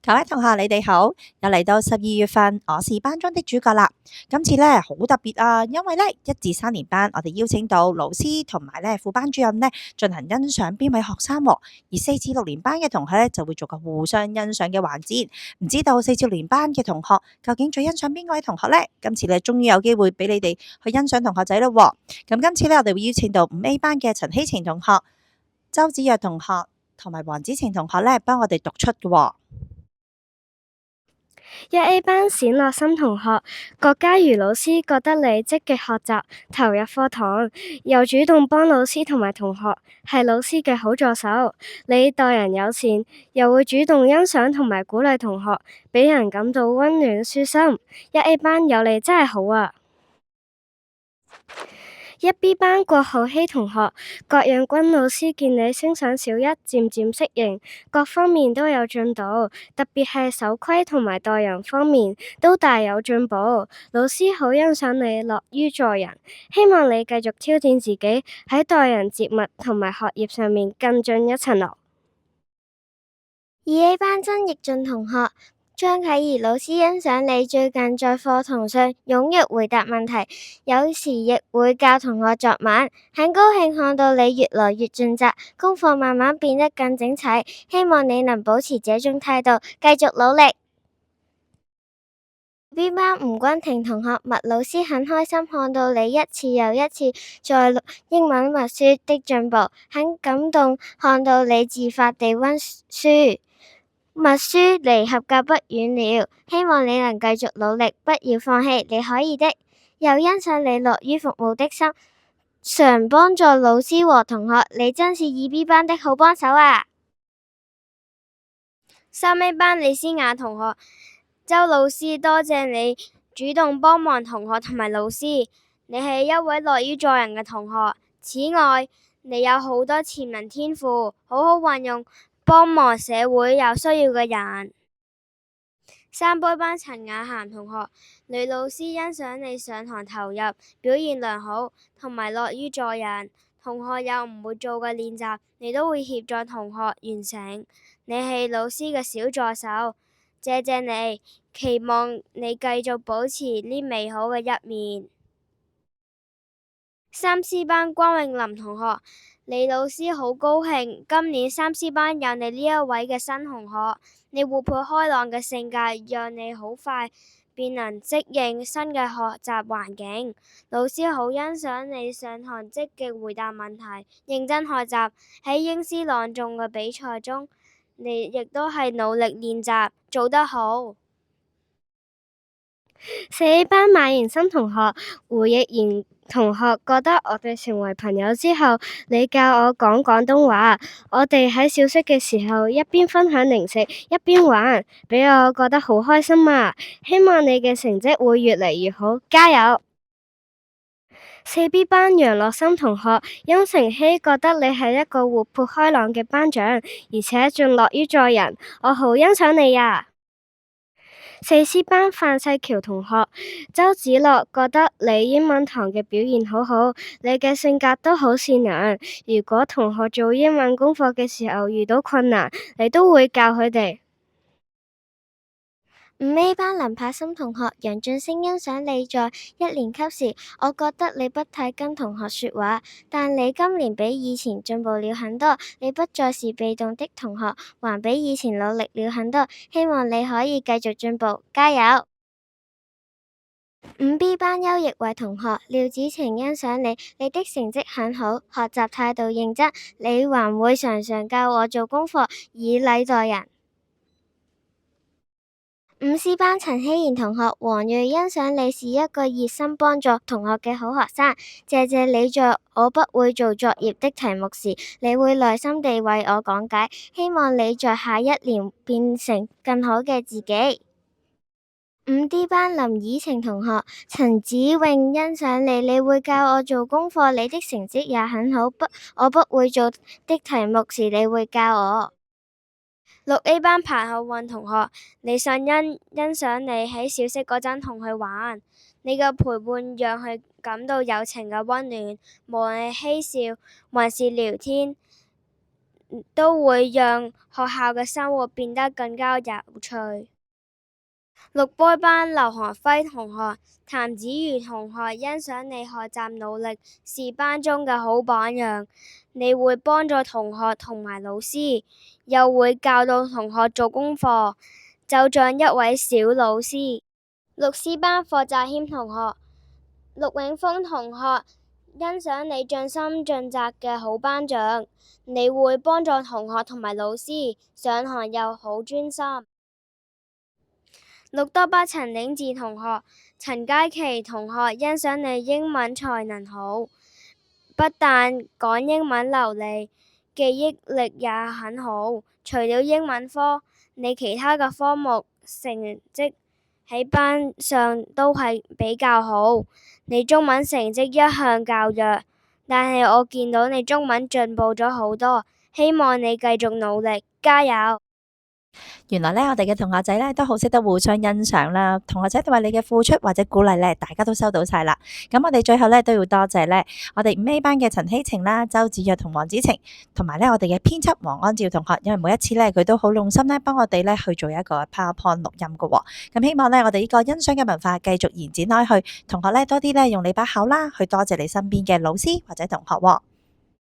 各位同學，你哋好！又嚟到12月份，我是班中的主角啦。今次咧好特別啊，因為咧1至3年班，我哋邀請到老師同埋咧副班主任咧進行欣賞邊位學生喎，而4至6年班嘅同學咧就會做個互相欣賞嘅環節。唔知道4至6年班嘅同學究竟最欣賞邊位同學呢？今次咧終於有機會俾你哋去欣賞同學仔咯喎。咁今次咧我哋會邀請到5A 班嘅陳希晴同學、周子若同學同埋黃子晴同學咧幫我哋讀出嘅喎。1A 班冼樂心同學，郭嘉瑜老師覺得你積極學習，投入課堂，又主動幫老師同埋同學，係老師嘅好助手。你待人友善，又會主動欣賞同埋鼓勵同學，俾人感到溫暖舒心。1A 班有你真係好啊！1B 班郭浩希同學，郭養君老師見你升上小一，漸漸適應，各方面都有進度，特別係守規同埋待人方面都大有進步。老師好欣賞你樂於助人，希望你繼續挑戰自己，喺待人接物同埋學業上面更進一層樓。2A 班曾奕俊同學，張啟儀老師欣賞你最近在課堂上踴躍回答問題，有時亦會教同學作文，很高興看到你越來越盡責，功課慢慢變得更整齊，希望你能保持這種態度，繼續努力。B 班吳君婷同學，麥老師很開心看到你一次又一次在英文默書的進步，很感動看到你自發地溫書。默書離合格不遠了，希望你能繼續努力，不要放棄，你可以的。又欣賞你樂於服務的心，常幫助老師和同學，你真是2B 班的好幫手啊！3A 班李思雅同學，周老師多謝你主動幫忙同學同埋老師，你係一位樂於助人嘅同學。此外，你有好多潛能天賦，好好運用，幫忙社會有需要嘅人。3B 班陳雅涵同學，女老師欣賞你上堂投入，表現良好，同埋樂於助人。同學有唔會做嘅練習，你都會協助同學完成。你係老師嘅小助手，謝謝你，期望你繼續保持呢美好嘅一面。3C 班關詠琳同學，李老師好高興今年3C 班有你呢一位嘅新同學，你活潑開朗嘅性格讓你好快便能適應新嘅學習環境。老師好欣賞你上堂積極回答問題，認真學習，喺英詩朗誦嘅比賽中，你亦都係努力練習，做得好。4A 班馬延森同學，胡亦然同學覺得我哋成為朋友之後，你教我講廣東話，我哋喺小息嘅時候一邊分享零食一邊玩，俾我覺得好開心啊！希望你嘅成績會越嚟越好，加油！4B 班楊樂心同學，殷成希覺得你係一個活潑開朗嘅班長，而且仲樂於助人，我好欣賞你呀！4C 班范世橋同學，周子樂覺得你英文堂嘅表現好好，你嘅性格都好善良。如果同學做英文功課嘅時候遇到困難，你都會教佢哋。5A 班林柏森同學，楊俊升欣賞你在1年級時，我覺得你不太跟同學說話，但你今年比以前進步了很多，你不再是被動的同學，還比以前努力了很多，希望你可以繼續進步，加油！5B 班邱奕偉同學，廖子晴欣賞你，你的成績很好，學習態度認真，你還會常常教我做功課，以禮待人。5C 班陳希賢同學，黃睿欣賞你是一個熱心幫助同學嘅好學生，謝謝你在我不會做作業的題目時，你會耐心地為我講解，希望你在下一年變成更好嘅自己。5D 班林以晴同學，陳子穎欣賞你，你會教我做功課，你的成績也很好，我不會做的題目時，你會教我。6A 班彭浩運同學，李尚欣欣賞你喺小息嗰陣同佢玩，你嘅陪伴讓佢感到友情嘅溫暖，無論係嬉笑還是聊天，都會讓學校嘅生活變得更加有趣。綠杯班劉韓輝同學、譚子瑜同學欣賞你學習努力，是班中嘅好榜樣。你會幫助同學同埋老師，又會教導同學做功課，就像一位小老師。綠絲班霍澤謙同學、陸永峰同學欣賞你盡心盡責嘅好班長。你會幫助同學同埋老師，上堂又好專心。綠多巴陳鼎智同學、陳佳琪同學欣賞你英文才能好，不但講英文流利，記憶力也很好。除了英文科，你其他嘅科目成績喺班上都係比較好。你中文成績一向較弱，但係我見到你中文進步咗好多，希望你繼續努力，加油！原來咧，我哋嘅同學仔咧都好識得互相欣賞啦。同學仔為你嘅付出或者鼓勵咧，大家都收到晒啦。咁我哋最後咧都要多謝咧我哋5A 班嘅陳希晴啦、周子若同黃子晴，同埋咧我哋嘅編輯黃安照同學，因為每一次咧佢都好用心咧幫我哋咧去做一個 PowerPoint 錄音嘅喎。咁希望咧我哋呢個欣賞嘅文化繼續延展開去，同學咧多啲咧用你把口啦去多謝你身邊嘅老師或者同學喎。